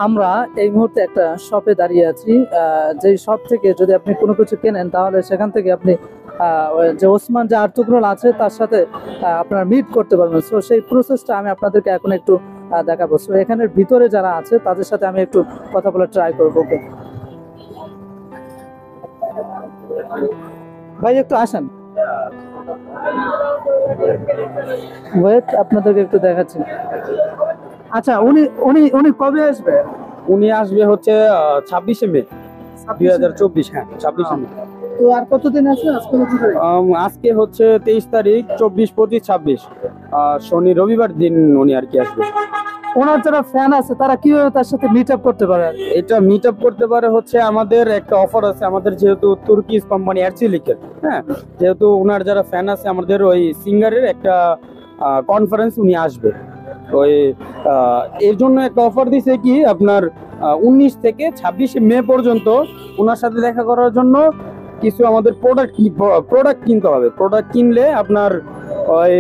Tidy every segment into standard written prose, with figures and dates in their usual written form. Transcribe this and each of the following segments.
আমরা এই মুহূর্তে একটা শপে দাঁড়িয়ে আছি। যেই শপ থেকে যদি আপনি কোনো কিছু কেনেন তাহলে সেখান থেকে আপনি যে ওসমান যে আর্তুগরুল আছে তার সাথে আপনার মিট করতে পারবেন। সো সেই প্রসেসটা আমি আপনাদেরকে এখন একটু দেখাবো। সো এখানের ভিতরে যারা আছে তাদের সাথে আমি একটু কথা বলে ট্রাই করবো। ওকে ভাই, একটু আসেন, ওয়েট, আপনাদেরকে একটু দেখাচ্ছি। আচ্ছা, উনি উনি উনি কবে আসবে? উনি আসবে হচ্ছে 26শে মে 2024। হ্যাঁ, 26শে মে। তো আর কতদিন আছে? আজকে কত তারিখ? আজকে হচ্ছে 23 তারিখ, 24, 25, 26 শনি রবিবার দিন উনি আর কি আসবে। ওনার যারা ফ্যান আছে তারা কিভাবে তার সাথে মিট আপ করতে পারে? এটা মিট আপ করতে পারে হচ্ছে আমাদের একটা অফার আছে। আমাদের যেহেতু তুর্কিশ কোম্পানি এরসিলিকের, হ্যাঁ, যেহেতু ওনার যারা ফ্যান আছে আমাদের ওই সিঙ্গারের একটা কনফারেন্স উনি আসবে। ওই এর জন্য একটা অফার দিছে কি আপনার 19 থেকে 26শে মে পর্যন্ত ওনার সাথে দেখা করার জন্য কিছু আমাদের প্রোডাক্ট কিনতে হবে। প্রোডাক্ট কিনলে আপনার ওই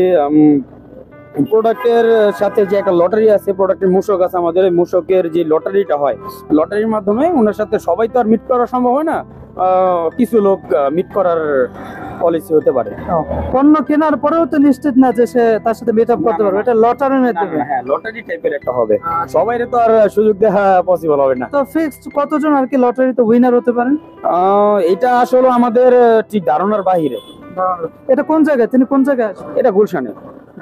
প্রোডাক্টের সাথে যে একটা লটারি আছে, প্রোডাক্টের মূসক আছে আমাদের, মূসকের যে লটারিটা হয়, লটারির মাধ্যমে ওনার সাথে সবাই তো আর মিট করা সম্ভব হয় না, কিছু লোক মিট করার পলিসি হতে পারে। পণ্য কেনার পরেও তো নিশ্চিত না যে সে তার সাথে মিট আপ করতে পারবে, এটা লটারির মাধ্যমে। হ্যাঁ, লটারি টাইপের একটা হবে, সবাইরে তো আর সুযোগ দেওয়া পসিবল হবে না। তো ফিক্সড কতজন আর কি লটারিতে উইনার হতে পারেন? এটা আসলে আমাদের ঠিক ধারণার বাহিরে। এটা কোন জায়গায়, তিনি কোন জায়গায় আসবেন? এটা গুলশানে,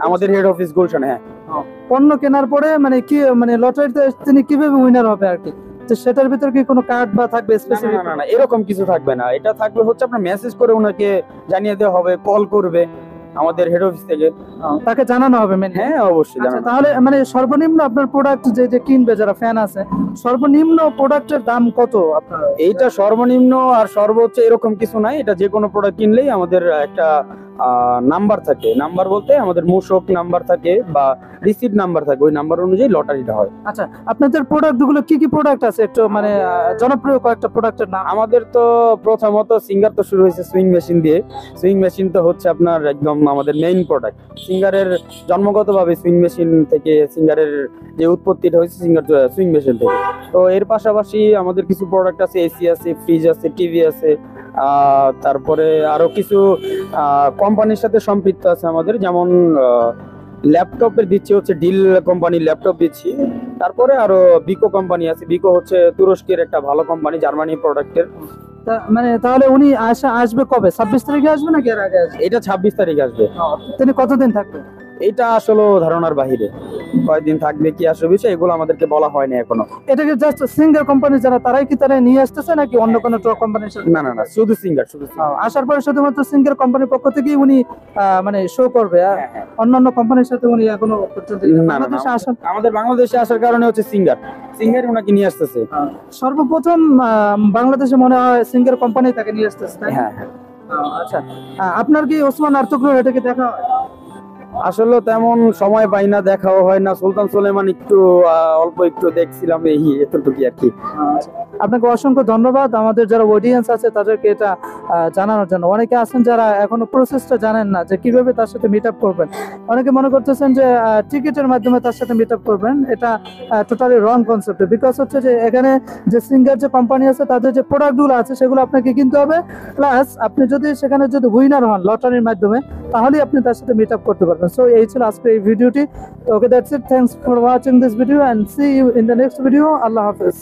আমাদের হেড অফিস গুলশানে। হ্যাঁ, পণ্য কেনার পরে মানে কি মানে লটারিতে তিনি কিভাবে উইনার হবে আর কি, তো সেটার ভিতর কি কোনো কার্ড বা থাকবে স্পেসিফিক? না, এরকম কিছু থাকবে না। এটা থাকবে হচ্ছে আপনার মেসেজ করে ওনাকে জানিয়ে দেওয়া হবে, কল করবে আমাদের হেড অফিস থেকে, তাকে জানানো হবে মেনে? হ্যাঁ, অবশ্যই আচ্ছা, জানানো। তাহলে মানে সর্বনিম্ন আপনার প্রোডাক্ট যে কিনবে যারা ফ্যান আছে, সর্বনিম্ন প্রোডাক্টের দাম কত আপনার? এইটা সর্বনিম্ন আর সর্বোচ্চ এরকম কিছু নাই। এটা যে কোনো প্রোডাক্ট কিনলেই আমাদের একটা নাম্বার থাকে। নাম্বার বলতে আমাদের মূসক নাম্বার থাকে বা রিসিপ্ট নাম্বার থাকে, ওই নাম্বার অনুযায়ী লটারিটা হয়। আচ্ছা, আপনাদের প্রোডাক্ট গুলো কি কি প্রোডাক্ট আছে একটু মানে জনপ্রিয় কয়েকটা প্রোডাক্টের নাম? আমাদের তো প্রথমত সিঙ্গার তো শুরু হয়েছে সুইং মেশিন দিয়ে। সুইং মেশিন তো হচ্ছে আপনার একদম আমাদের মেইন প্রোডাক্ট। সিঙ্গারের জন্মগতভাবে সুইং মেশিন থেকে সিঙ্গারের যে উৎপত্তিটা হয়েছে সিঙ্গার সুইং মেশিন থেকে। তো এর পাশাপাশি আমাদের কিছু প্রোডাক্ট আছে, এসি আছে, ফ্রিজ আছে, টিভি আছে, তারপরে আরো কিছু কোম্পানির সাথে সম্পৃক্ত আছে আমাদের, যেমন ল্যাপটপের দিচ্ছি হচ্ছে ডিল কোম্পানির ল্যাপটপ দিচ্ছি। তারপরে আরো বিকো কোম্পানি আছে। বিকো হচ্ছে তুরস্কের একটা ভালো কোম্পানি, জার্মানি প্রোডাক্টের। মানে তাহলে উনি আসবে কবে? 26 তারিখে আসবে নাকি এর আগে আসবে? এটা 26 তারিখ আসবে। তিনি কতদিন থাকবে? এটা আসলে ধারণার বাহিরে, কয়দিন থাকবে কি আসবে বিষয় এগুলো আমাদেরকে বলা হয়নি এখনো। এটাকে জাস্ট সিঙ্গার কোম্পানি যারা তারাই কি তারা নিয়ে আসতেছে নাকি অন্য কোনো কোম্পানির সাথে? না, শুধু সিঙ্গার। আসার পরে শুধুমাত্র সিঙ্গার কোম্পানির পক্ষ থেকেই উনি মানে শো করবে, আর অন্যান্য কোম্পানির সাথে উনি এখনো পর্যন্ত বাংলাদেশে আসেন? আমাদের বাংলাদেশে আসার কারণে হচ্ছে সিঙ্গার ওনাকে নিয়ে আসতেছে। সর্বপ্রথম বাংলাদেশে মনে হয় সিঙ্গার কোম্পানি তাকে নিয়ে আসতেছে, তাই? হ্যাঁ। আচ্ছা, আপনার কি ওসমান আর্তুগরুল এটাকে দেখা হয়? আসলে তেমন সময় পাই না, দেখাও হয় না। সুলতান সুলেমান একটু অল্প একটু দেখছিলাম, এই এতটুকু আর কি। আপনাকে অসংখ্য ধন্যবাদ আমাদের যারা অডিয়েন্স আছে তাদেরকে এটা জানানোর জন্য। অনেকে আছেন যারা এখনো প্রসেসটা জানেন না যে কিভাবে তার সাথে মিট আপ করবেন। অনেকে মনে করতেছেন যে টিকিটের মাধ্যমে তার সাথে মিট আপ করবেন, এটা টোটালি রং কনসেপ্ট। বিকজ হচ্ছে যে এখানে যে সিঙ্গার যে কোম্পানি আছে তাদের যে প্রোডাক্টগুলো আছে সেগুলো আপনাকে কিনতে হবে, প্লাস আপনি যদি সেখানে যদি উইনার হন লটারির মাধ্যমে তাহলেই আপনি তার সাথে মিট আপ করতে পারবেন। সো এই ছিল আজকে এই ভিডিওটি। Okay, that's it. Thanks for watching this video and see you in the next video. আল্লাহ হাফেজ।